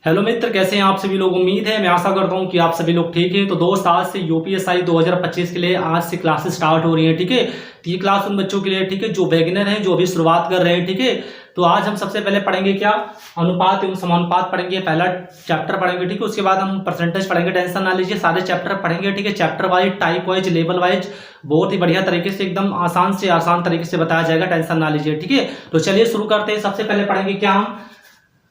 Hello मित्र, कैसे हैं आप सभी लोग। उम्मीद है, मैं आशा करता हूं कि आप सभी लोग ठीक हैं। तो दोस्त, आज से यूपीएससी 2025 के लिए आज से क्लासेस स्टार्ट हो रही हैं। ठीक है, तो ये क्लास उन बच्चों के लिए, ठीक है, जो बिगिनर हैं, जो अभी शुरुआत कर रहे हैं। ठीक है, तो आज हम सबसे पहले पढ़ेंगे क्या, अनुपात एवं समानुपात पढ़ेंगे, पहला चैप्टर पढ़ेंगे। ठीक है, उसके बाद हम परसेंटेज पढ़ेंगे। टेंशन ना लीजिए, सारे चैप्टर पढ़ेंगे। ठीक है, chapter wise, type wise, level wise बहुत ही बढ़िया तरीके से, एकदम आसान से आसान तरीके से बताया जाएगा। टेंशन ना लीजिए। ठीक है, तो चलिए शुरू करते हैं। सबसे पहले पढ़ेंगे क्या हम,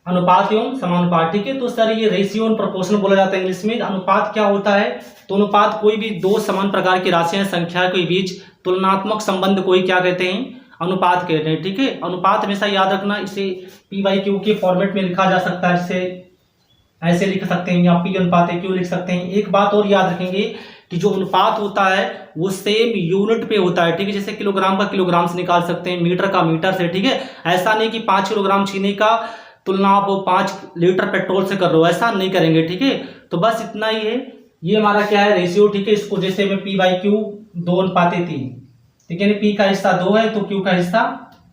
अनुपात एवं समानुपात। ठीक है, तो सर ये रेशियो एंड प्रोपोर्शन बोला जाता है इंग्लिश में। अनुपात क्या होता है, तो अनुपात कोई भी दो समान प्रकार की राशियां संख्या के बीच तुलनात्मक संबंध कोई क्या कहते हैं, अनुपात कहते हैं। ठीक है, अनुपात हमेशा याद रखना, इसे P/Q के फॉर्मेट में लिखा जा सकता है। इसे ऐसे लिख सकते हैं, या P अनुपात Q लिख सकते हैं। एक बात और याद रखेंगे कि जो अनुपात होता है वो सेम यूनिट पे होता है। ठीक है, जैसे किलोग्राम का किलोग्राम से निकाल सकते हैं, मीटर का मीटर से। ठीक है, ऐसा नहीं कि 5 किलोग्राम चीनी का तुलना आप 5 लीटर पेट्रोल से कर रहे हो, ऐसा नहीं करेंगे। ठीक है, तो बस इतना ही है। ये हमारा क्या है, रेशियो। ठीक है, इसको जैसे मैं P/Q 2:3, ठीक है, P का हिस्सा 2 है तो Q का हिस्सा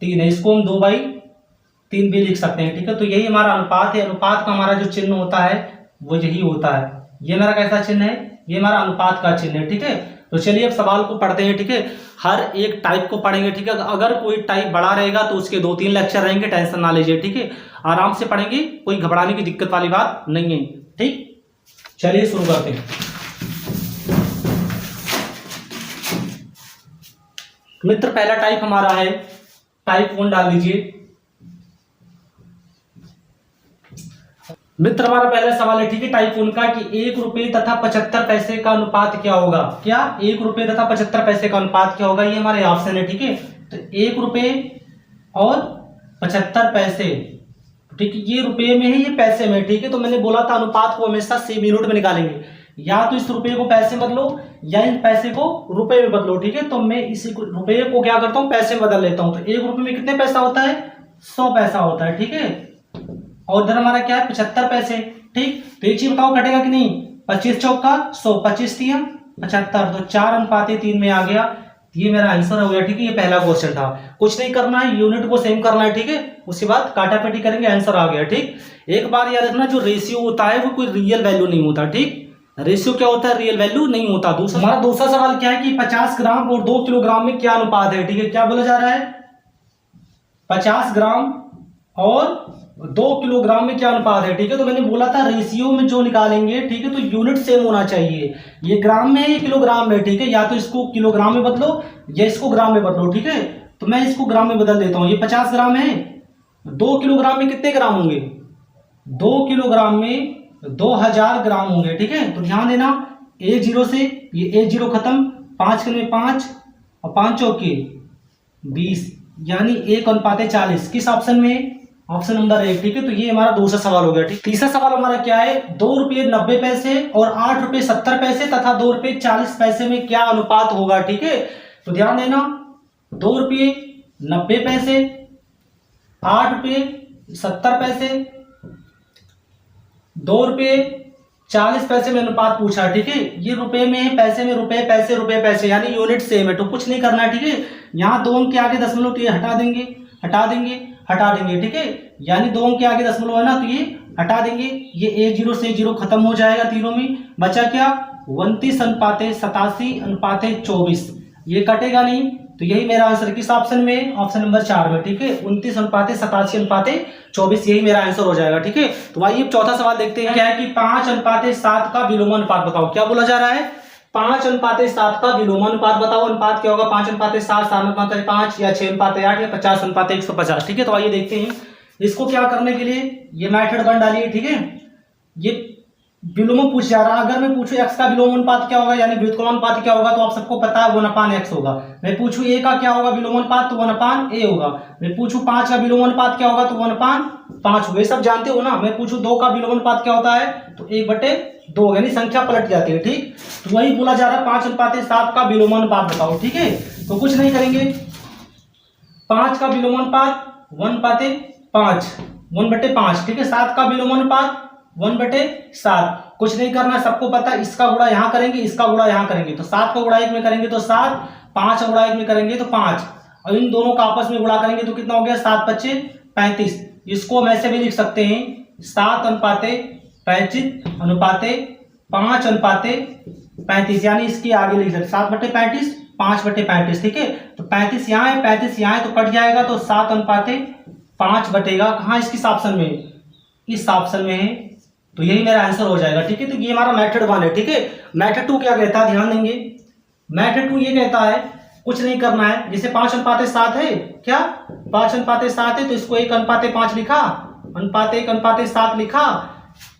3 है, इसको हम 2/3 भी लिख सकते हैं। ठीक है, तो यही हमारा अनुपात है। अनुपात का हमारा जो चिन्ह होता है वो यही होता है। ये हमारा कैसा चिन्ह है, ये हमारा अनुपात का चिन्ह है। ठीक है, तो चलिए अब सवाल को पढ़ते हैं। ठीक है, हर एक टाइप को पढ़ेंगे। ठीक है, अगर कोई टाइप बड़ा रहेगा तो उसके 2-3 लेक्चर रहेंगे। टेंशन ना लीजिए। ठीक है, आराम से पढ़ेंगे, कोई घबराने की दिक्कत वाली बात नहीं है। ठीक, चलिए शुरू करते हैं। मित्र, पहला टाइप हमारा है टाइप 1, डाल दीजिए। मित्र, हमारा पहला सवाल है, ठीक है, टाइप 1 का, कि 1 रुपये तथा 75 पैसे का अनुपात क्या होगा। क्या 1 रुपये तथा 75 पैसे का अनुपात क्या होगा, ये हमारे ऑप्शन है। ठीक है, तो 1 रुपये और 75 पैसे, ठीक है, ये रुपये में है, ये पैसे में। ठीक है, तो मैंने बोला था अनुपात को हमेशा सेम यूनिट में निकालेंगे। या तो इस रुपये को पैसे बदलो या इन पैसे को रुपये में बदलो। ठीक है, तो मैं इसी रुपये को क्या करता हूँ, पैसे में बदल लेता हूँ। तो 1 रुपये में कितने पैसा होता है, 100 पैसा होता है। ठीक है, और इधर हमारा क्या है, 75 पैसे। ठीक, तो एक चीज बताओ, कटेगा कि नहीं, 25 चौका 100, 25 3 75, तो 4:3 में आ गया। ये मेरा आंसर हो गया। ठीक है, ये पहला क्वेश्चन था। कुछ नहीं करना है, यूनिट को सेम करना है। ठीक है, उसके बाद काटापेटी करेंगे, आंसर आ गया। ठीक, एक बार याद रखना, जो रेशियो होता है वो कोई रियल वैल्यू नहीं होता। ठीक, रेशियो क्या होता है, रियल वैल्यू नहीं होता। हमारा दूसरा सवाल क्या है कि 50 ग्राम और 2 किलोग्राम में क्या अनुपात है। ठीक है, क्या बोला जा रहा है, 50 ग्राम और 2 किलोग्राम में क्या अनुपात है। ठीक है, तो मैंने बोला था रेशियो में जो निकालेंगे, ठीक है, तो यूनिट सेम होना चाहिए। ये ग्राम में है, ये किलोग्राम में। ठीक है, या तो इसको किलोग्राम में बदलो या इसको ग्राम में बदलो। ठीक है, तो मैं इसको ग्राम में बदल देता हूं। ये 50 ग्राम है, 2 किलोग्राम में कितने ग्राम होंगे, 2 किलोग्राम में 2000 ग्राम होंगे। ठीक है, तो ध्यान देना, 1 0 से ये 1 0 खत्म, 5 में 5 और 5 चौके 20, यानी 1:40। किस ऑप्शन में, ऑप्शन नंबर 1। ठीक है, तो ये हमारा दूसरा सवाल हो गया। ठीक, तीसरा सवाल हमारा क्या है, 2 रुपये 90 पैसे और 8 रुपये 70 पैसे तथा 2 रुपये 40 पैसे में क्या अनुपात होगा। ठीक है, तो ध्यान देना, 2 रुपये 90 पैसे, 8 रुपये 70 पैसे, 2 रुपये 40 पैसे में अनुपात पूछा। ठीक है, ये रुपए में है, पैसे में रुपए, पैसे रुपए पैसे, यानी यूनिट सेम है, तो कुछ नहीं करना है। ठीक है, यहाँ 2 अंक के आगे दशमलव, तो ये हटा देंगे, हटा देंगे, हटा देंगे। ठीक है, यानी 2 अंक के आगे दशमलव है ना, तो ये हटा देंगे। ये 1 0 से 0 खत्म हो जाएगा तीनों में, बचा क्या, 29:87:24। ये कटेगा नहीं, तो यही मेरा आंसर किस ऑप्शन में, ऑप्शन नंबर 4 में। ठीक है, 29:87:24, यही मेरा आंसर हो जाएगा। ठीक है, तो आइए चौथा सवाल देखते हैं। क्या है कि 5:7 का विलोमानुपात बताओ। क्या बोला जा रहा है, 5:7 का विलोमानुपात बताओ। अनुपात क्या होगा, 5:7, 7:5 या 6:8 या 50:150। ठीक है, तो आइए देखते हैं इसको क्या करने के लिए। ये मेथड 1 डालिए। ठीक है, ये विलोम पूछ जा रहा है। अगर मैं पूछूं x का विलोमानुपात क्या होगा, यानी व्युत्क्रमानुपात क्या होगा, तो आप सबको पता है 1/x होगा। मैं पूछूं a का क्या होगा विलोमानुपात, तो 1/a होगा। मैं पूछूं 5 का विलोमानुपात क्या होगा, तो 1/5 होगा। ये सब जानते हो ना। मैं पूछूं 2 का विलोमानुपात क्या होता है, तो 1/2, यानी संख्या पलट जाती है। ठीक, तो वही बोला जा रहा है, 5:7 का विलोमानुपात बताओ। ठीक है, तो कुछ नहीं करेंगे, 5 का विलोमानुपात 1/5, 1/5। ठीक है, 7 का विलोमानुपात 1/7, कुछ नहीं करना, सबको पता है। इसका गुणा यहाँ करेंगे, इसका गुणा यहाँ करेंगे, तो 7 को गुणा 1 में करेंगे तो 7, 5 को गुणा 1 में करेंगे तो 5, और इन दोनों का आपस में गुणा करेंगे तो कितना हो गया, 7 × 5 = 35। इसको हम ऐसे भी लिख सकते हैं 7:35:5:35 यानी इसके आगे लिख सकते 7/35 5/35, ठीक है। तो 35 यहाँ है, 35 यहाँ है, तो कट जाएगा, तो 7:5 बटेगा कहाँ, इसकिस ऑप्शन में, इस ऑप्शन में है। तो यही मेरा आंसर हो जाएगा, ठीक है। तो ये हमारा मेथड 1 है, ठीक है। मेथड 2 क्या कहता है, ध्यान देंगे। मेथड 2 ये कहता है कुछ नहीं करना है, जैसे 5:7 है, क्या 5:7 है, तो इसको 1:5 लिखा, 1:1:7 लिखा।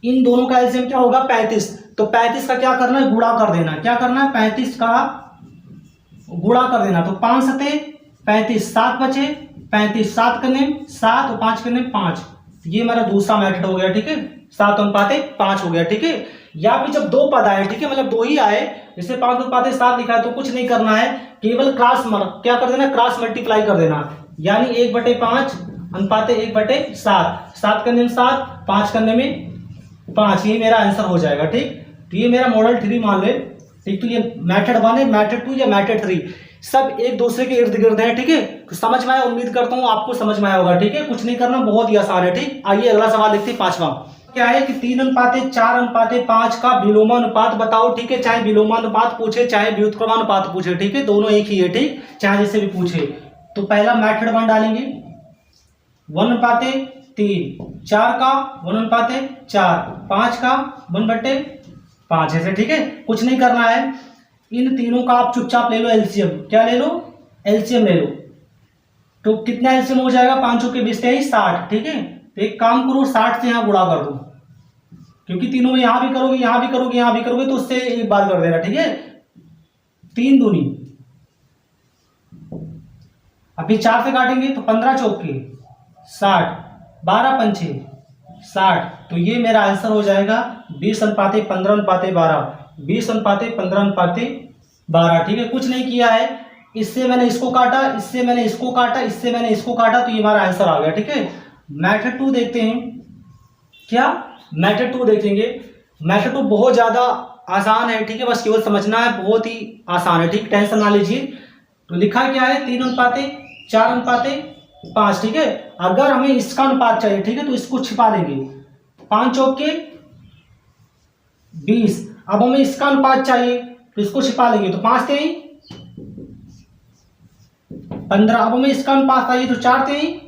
इन दोनों का एलसीएम क्या होगा, 35। तो 35 का क्या करना है, गुणा कर देना। क्या करना है, 35 का गुणा कर देना। तो 5×7 = 35, 7 बचे 35, 7 करने 7 और 5 करने 5। ये हमारा दूसरा मेथड हो गया, ठीक है। 7:5 हो गया, ठीक है। या फिर जब दो पद आए, ठीक है, मतलब दो ही आए, जैसे 5:7 लिखा है, तो कुछ नहीं करना है, केवल क्या कर देना, क्रॉस मल्टीप्लाई कर देना। यानी 1/5 अनुपात 1/7, 7 करने में 7, 5 करने में 5, ये मेरा आंसर हो जाएगा, ठीक। तो ये मेरा मॉडल 3 मान ले, ठीक। तो ये मेथड 1 है, मेथड 2 या मेथड 3 सब एक दूसरे के इर्द गिर्द है, ठीक है। तो समझ में आया, उम्मीद करता हूँ आपको समझ में आया होगा, ठीक है। कुछ नहीं करना, बहुत ही आसान है, ठीक। आइए अगला सवाल देखते हैं, 5वां। क्या है कि 3:4:5 का विलोमानुपात बताओ, ठीक है। चाहे विलोमानुपात पूछे, चाहे व्युत्क्रमानुपात पूछे, ठीक है, दोनों एक ही है, ठीक, चाहे जैसे भी पूछे। तो पहला मेथड 1 डालेंगे, 1:3, 4 का 1:4, 5 का 1/5 ऐसे, ठीक है। कुछ नहीं करना है, इन तीनों का आप चुपचाप ले लो एलसीएम। क्या ले लो, एलसीएम ले लो। तो कितना एलसीएम हो जाएगा, 5 के 20 60, ठीक है। तो एक काम करो, 60 से यहाँ गुणा कर दो, क्योंकि तीनों में यहाँ भी करोगे, यहाँ भी करोगे, यहाँ भी करोगे, तो उससे एक बार कर देना, ठीक है। 3 दूनी, अभी 4 से काटेंगे तो 15 चौके 60, 12 पंचे 60। तो ये मेरा आंसर हो जाएगा 20:15:12, 20:15:12, ठीक है। कुछ नहीं किया है, इससे मैंने इसको काटा, इससे मैंने इसको काटा, इससे मैंने इसको काटा, तो ये हमारा आंसर आ गया, ठीक है। मेथड 2 देखते हैं, क्या मेथड 2 देखेंगे। मेथड 2 बहुत ज्यादा आसान है, ठीक है, बस केवल समझना है, बहुत ही आसान है, ठीक, टेंशन ना लीजिए। तो लिखा क्या है, 3:4:5, ठीक है। अगर हमें इसका अनुपात चाहिए, ठीक है, तो इसको छिपा देंगे, 5 चौके 20। अब हमें इसका अनुपात चाहिए, तो इसको छिपा लेंगे, तो 5 × 3 = 15। अब हमें इसका अनुपात चाहिए, तो 4 × 3 =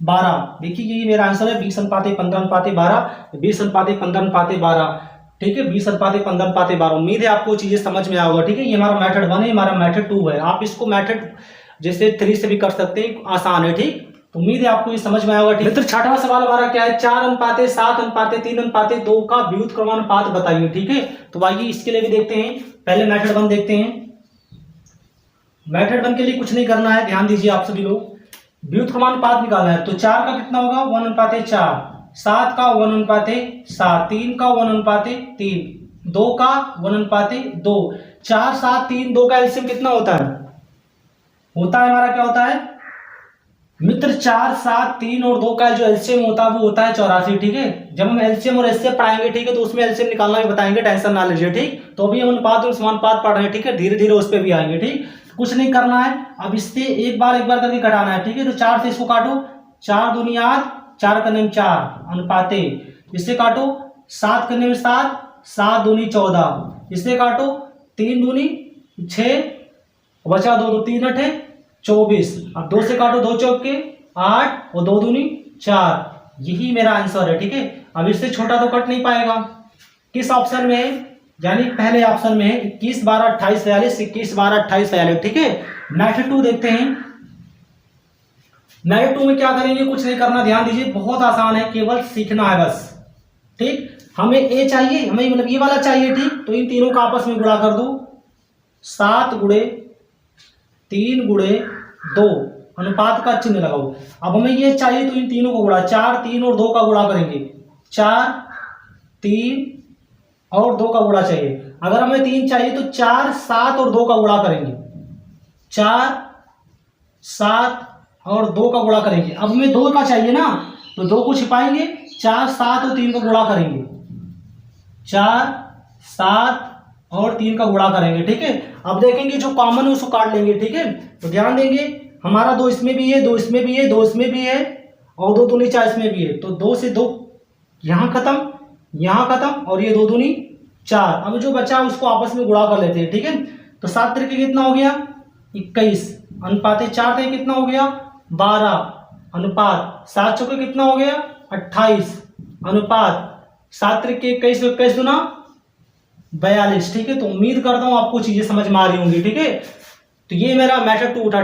12। देखिए ये मेरा आंसर है 20:15:12, 20:15:12, ठीक है, 20:15:12। उम्मीद है आपको चीजें समझ में आएगा, ठीक है। ये हमारा मेथड 1 है, हमारा मेथड 2 है। आप इसको मेथड जैसे 3 से भी कर सकते हैं, आसान है, ठीक। तो उम्मीद है आपको ये समझ में आएगा, ठीक। मित्र 6वां सवाल हमारा क्या है, 4:7:3:2 का व्युत्क्रमानुपात बताइए, ठीक है। तो आइए इसके लिए भी देखते हैं, पहले मेथड 1 देखते हैं। मेथड 1 के लिए कुछ नहीं करना है, ध्यान दीजिए आप सभी लोग, व्युत्क्रमानुपात निकालना है। तो 4 का कितना होगा, 1:4, 7 का 1:7, 3 का 1:3, 2 का 1:2, 4, 7, 3, 2 का एलसीएम कितना होता है, हमारा क्या होता है मित्र, 4, 7, 3 और 2 का जो एलसीएम होता है वो होता है 84, ठीक है। जब हम एलसीएम और एचसीएफ पढ़ाएंगे, ठीक है, तो उसमें एलसीएम निकालना भी बताएंगे, टेंशन ना लीजिए, ठीक। तो अभी हम अनुपात और समानुपात पढ़ रहे हैं, ठीक है, धीरे धीरे उस पर भी आएंगे, ठीक। कुछ नहीं करना है, अब इससे एक बार करके घटाना है, ठीक है। तो 4 से इसको काटो, 4 दूनी 8, 4 करने में 4 अनुपाते, इससे काटो 7 करने में 7, 7 दूनी 14, इससे काटो 3 दूनी 6, बचा 2, 3 8 24। अब 2 से काटो, 2 चौके 8 और 2 दूनी 4, यही मेरा आंसर है, ठीक है। अब इससे छोटा तो कट नहीं पाएगा। किस ऑप्शन में है, यानी पहले ऑप्शन में है 21 12 28 42, 21 12 28 42, ठीक है। मेथड 2 देखते हैं। मेथड 2 में क्या करेंगे, कुछ नहीं करना, ध्यान दीजिए, बहुत आसान है, केवल सीखना है बस, ठीक। हमें ए चाहिए, हमें मतलब ये वाला चाहिए, ठीक। तो इन तीनों का आपस में गुणा कर दो, 7 × 3 × 2, अनुपात का चिन्ह लगाओ। अब हमें ये चाहिए, तो इन तीनों को गुणा, 4, 3 और 2 का गुणा करेंगे, 4, 3 और 2 का गुणा चाहिए। अगर हमें 3 चाहिए तो 4, 7 और 2 का गुणा करेंगे, 4, 7 और 2 का गुणा करेंगे। अब हमें 2 का चाहिए ना, तो 2 को छिपाएंगे, 4, 7 और 3 का गुणा करेंगे, 4, 7 और 3 का गुणा करेंगे, ठीक है। अब देखेंगे जो कॉमन है उसको काट लेंगे, ठीक है। तो ध्यान देंगे, हमारा 2 इसमें भी है, 2 इसमें भी है, 2 इसमें भी है, और 2 दूनी 4 इसमें भी है, तो 2 से 2 यहाँ खत्म और ये 2 दूनी 4। अब जो बचा उसको आपस में गुणा कर लेते हैं, ठीक है। तो 7 तरीके कितना हो गया 21 अनुपात 4 थे कितना हो गया 12 अनुपात 7 चौके कितना हो गया 28 अनुपात 7 तरीके 21 21 दूना 42, ठीक है। तो उम्मीद करता हूँ आपको चीजें समझ में आ रही होंगी, ठीक है। तो ये मेरा मैथड 2 था।